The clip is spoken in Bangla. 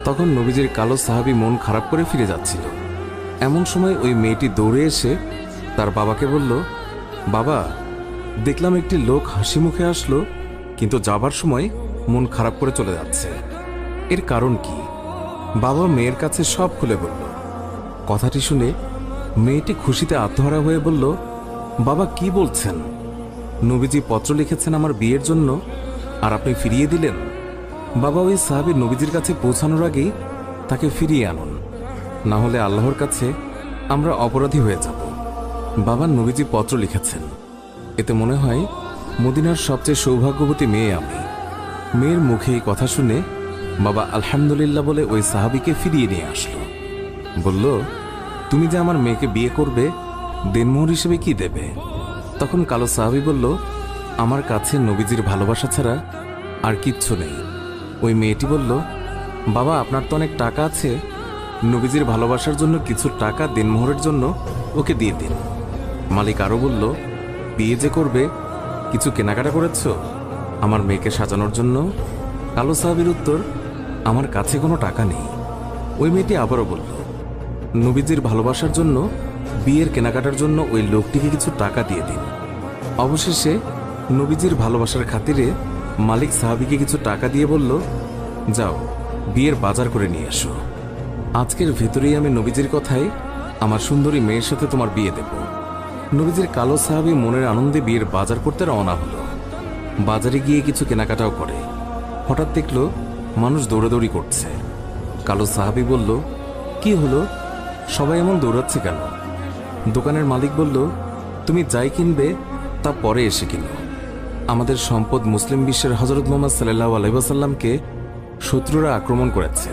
তখন নবীজির কালো সাহাবী মন খারাপ করে ফিরে যাচ্ছিল। এমন সময় ওই মেয়েটি দৌড়ে এসে তার বাবাকে বলল, বাবা, দেখলাম একটি লোক হাসি মুখে আসলো, কিন্তু যাবার সময় মন খারাপ করে চলে যাচ্ছে। এর কারণ কি? বাবা মেয়ের কাছে সব খুলে বলল। কথাটি শুনে মেয়েটি খুশিতে আত্মহারা হয়ে বলল, বাবা কি বলছেন? নবীজি পত্র লিখেছেন আমার বিয়ের জন্য, আর আপনি ফিরিয়ে দিলেন? বাবা, ওই সাহাবী নবীজির কাছে পৌঁছানোর আগেই তাকে ফিরিয়ে আনুন, না হলে আল্লাহর কাছে আমরা অপরাধী হয়ে যাব। বাবা, নবীজি পত্র লিখেছেন, এতে মনে হয় মদিনার সবচেয়ে সৌভাগ্যবতী মেয়ে আমি। মেয়ের মুখে এই কথা শুনে বাবা আলহামদুলিল্লাহ বলে ওই সাহাবীকে ফিরিয়ে নিয়ে আসলো। বলল, তুমি যে আমার মেয়েকে বিয়ে করবে, দেনমোহর হিসেবে কি দেবে? তখন কালো সাহাবী বলল, আমার কাছে নবীজির ভালোবাসা ছাড়া আর কিচ্ছু নেই। ওই মেয়েটি বলল, বাবা, আপনার তো অনেক টাকা আছে, নবীজির ভালোবাসার জন্য কিছু টাকা দেনমোহরের জন্য ওকে দিয়ে দিন। মালিক আরও বলল, বিয়ে যে করবে, কিছু কেনাকাটা করেছ আমার মেয়েকে সাজানোর জন্য? কালো সাহাবীর উত্তর, আমার কাছে কোনো টাকা নেই। ওই মেয়েটি আবারও বলল, নবীজির ভালোবাসার জন্য বিয়ের কেনাকাটার জন্য ওই লোকটিকে কিছু টাকা দিয়ে দিন। অবশেষে নবীজির ভালোবাসার খাতিরে মালিক সাহাবীকে কিছু টাকা দিয়ে বলল, যাও বিয়ের বাজার করে নিয়ে এসো। আজকের ভেতরেই আমি নবীজির কথায় আমার সুন্দরী মেয়ের সাথে তোমার বিয়ে দেব। নবীজির কালো সাহাবী মনের আনন্দে বিয়ের বাজার করতে রওনা হলো। বাজারে গিয়ে কিছু কেনাকাটাও করে। হঠাৎ দেখল মানুষ দৌড়াদৌড়ি করছে। কালো সাহাবী বলল, কি হলো, সবাই এমন দৌড়াচ্ছে কেন? দোকানের মালিক বলল, তুমি যাই কিনবে তা পরে এসে কিনো। আমাদের সম্পদ মুসলিম বিশ্বের হযরত মুহাম্মদ সাল্লাল্লাহু আলাইহি ওয়াসাল্লামকে শত্রুরা আক্রমণ করেছে।